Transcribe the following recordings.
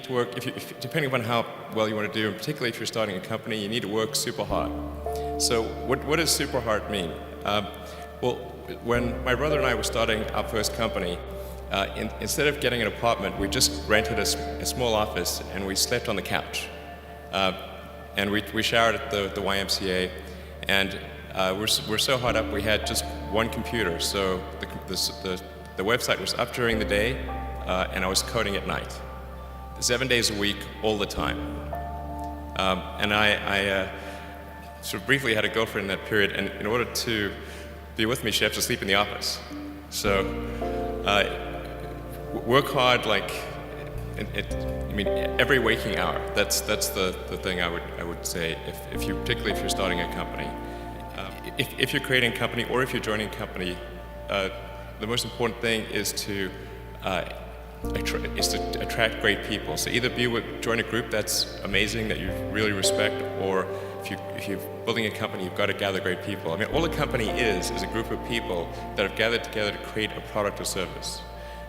to work, depending upon how well you want to do, and particularly if you're starting a company, you need to work super hard. So what does super hard mean? Well, when my brother and I were starting our first company, instead of getting an apartment, we just rented a small office and we slept on the couch. And we showered at the YMCA, and we're so hot up we had just one computer. So the website was up during the day, and I was coding at night, 7 days a week, all the time. And I sort of briefly had a girlfriend in that period, and in order to be with me, she had to sleep in the office. So work hard, like every waking hour. That's the thing I would say. Particularly if you're starting a company, if you're creating a company or if you're joining a company, the most important thing is to attract great people. So either join a group that's amazing that you really respect, or if you're building a company, you've got to gather great people. I mean, all a company is a group of people that have gathered together to create a product or service.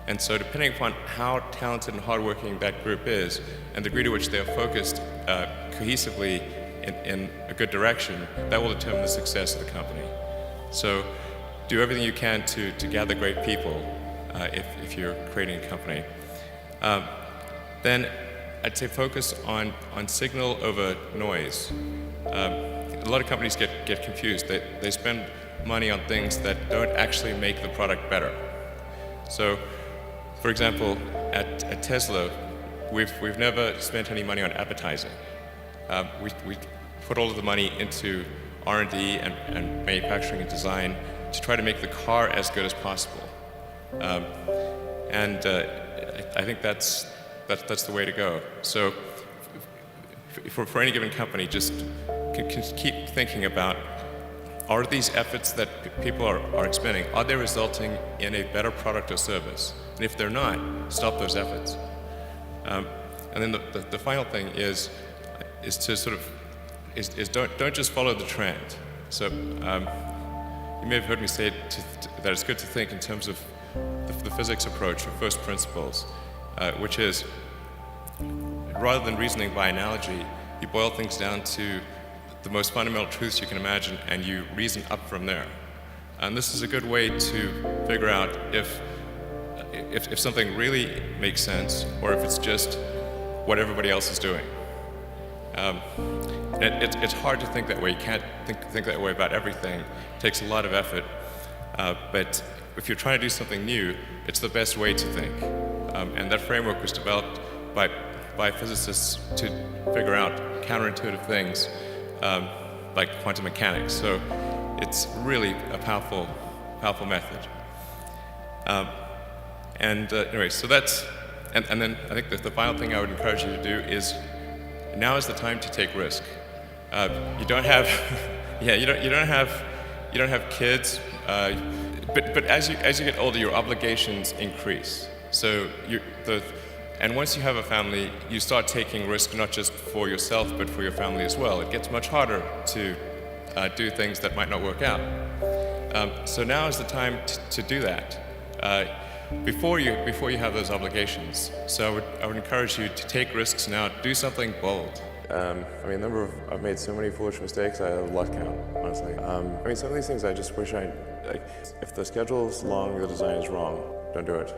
And so depending upon how talented and hardworking that group is, and the degree to which they are focused cohesively in a good direction, that will determine the success of the company. So do everything you can to gather great people if you're creating a company. Then I'd say focus on signal over noise. A lot of companies get confused. They spend money on things that don't actually make the product better. So, for example, at Tesla, we've never spent any money on advertising. We put all of the money into R&D and manufacturing and design to try to make the car as good as possible. And I think that's the way to go. So for any given company, just keep thinking about, are these efforts that people are expending, are they resulting in a better product or service? And if they're not, stop those efforts. And then the final thing is to sort of don't just follow the trend. So you may have heard me say that it's good to think in terms of the physics approach or first principles, which is, rather than reasoning by analogy, you boil things down to the most fundamental truths you can imagine, and you reason up from there. And this is a good way to figure out if something really makes sense, or if it's just what everybody else is doing. It's hard to think that way. You can't think that way about everything. It takes a lot of effort. But if you're trying to do something new, it's the best way to think. And that framework was developed by physicists to figure out counterintuitive things like quantum mechanics. So it's really a powerful method. Anyway, so that's, and then I think the final thing I would encourage you to do is, now is the time to take risk. You don't have, you don't have kids, but as you get older, your obligations increase. So and once you have a family, you start taking risk not just for yourself, but for your family as well. It gets much harder to do things that might not work out. So now is the time to do that. Before you have those obligations. So I would encourage you to take risks now. Do something bold. I've made so many foolish mistakes, I have lost count, honestly. Some of these things I just wish if the schedule's long, the design is wrong, don't do it.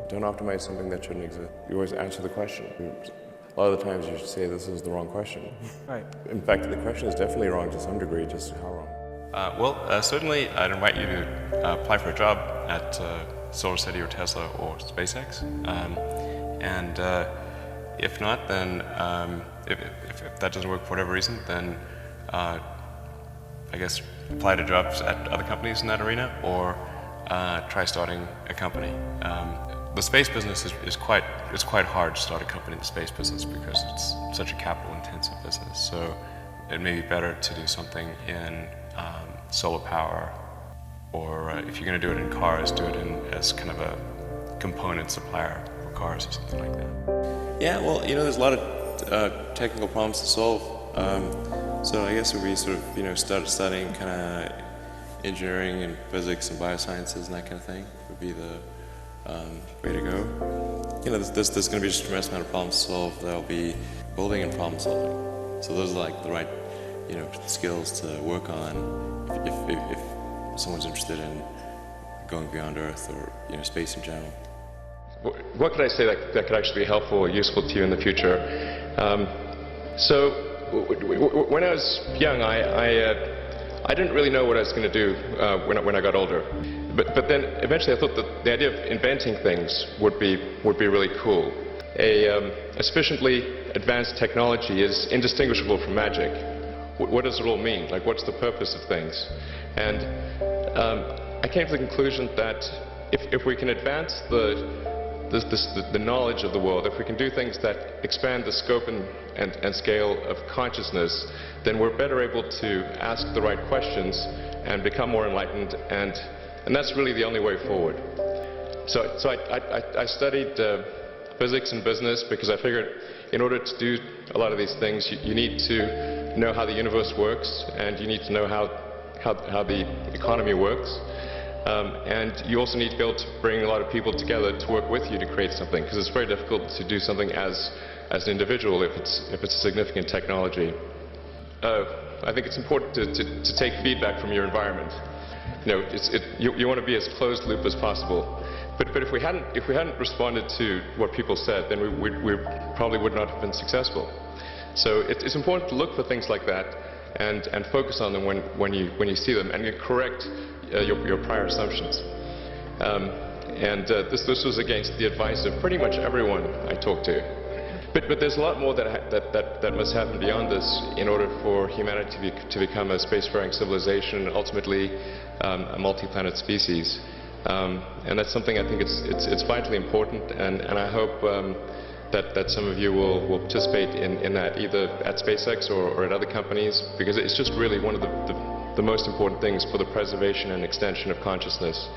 Don't optimize something that shouldn't exist. You always answer the question. A lot of the times you should say this is the wrong question. Right. In fact, the question is definitely wrong to some degree, just how wrong? Certainly I'd invite you to apply for a job at SolarCity or Tesla or SpaceX. If not, then if that doesn't work for whatever reason, then I guess apply to jobs at other companies in that arena, or try starting a company. The space business is quite hard to start a company in the space business because it's such a capital-intensive business. So it may be better to do something in solar power, or if you're going to do it in cars, do it as kind of a component supplier for cars or something like that. Yeah, well, there's a lot of technical problems to solve. So I guess if we sort of, start studying kind of engineering and physics and biosciences and that kind of thing would be the way to go. You know, there's going to be just a tremendous amount of problems to solve. There'll be building and problem solving. So those are like the right, you know, skills to work on if someone's interested in going beyond Earth or, you know, space in general. What could I say that could actually be helpful or useful to you in the future? So when I was young, I didn't really know what I was going to do when I got older. But then eventually I thought that the idea of inventing things would be really cool. A sufficiently advanced technology is indistinguishable from magic. What does it all mean? Like, what's the purpose of things? And I came to the conclusion that if we can advance the knowledge of the world, if we can do things that expand the scope and scale of consciousness, then we're better able to ask the right questions and become more enlightened, and that's really the only way forward. So I studied physics and business because I figured in order to do a lot of these things, you need to know how the universe works, and you need to know how the economy works. And you also need to be able to bring a lot of people together to work with you to create something, because it's very difficult to do something as an individual if it's a significant technology. I think it's important to take feedback from your environment. You know, you want to be as closed loop as possible. But if we hadn't responded to what people said, then we probably would not have been successful. So it's important to look for things like that and focus on them when you see them, and you correct your prior assumptions. This was against the advice of pretty much everyone I talked to. But there's a lot more that must happen beyond this in order for humanity to become a spacefaring civilization and ultimately a multi-planet species. And that's something I think it's vitally important, and I hope that some of you will participate in that, either at SpaceX or at other companies, because it's just really one of the most important things for the preservation and extension of consciousness.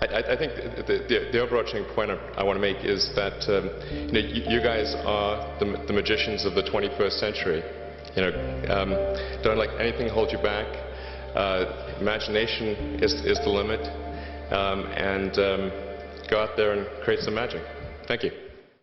I think the overarching point I want to make is that you know, you guys are the magicians of the 21st century. You know, don't let anything hold you back. Imagination is the limit, and go out there and create some magic. Thank you.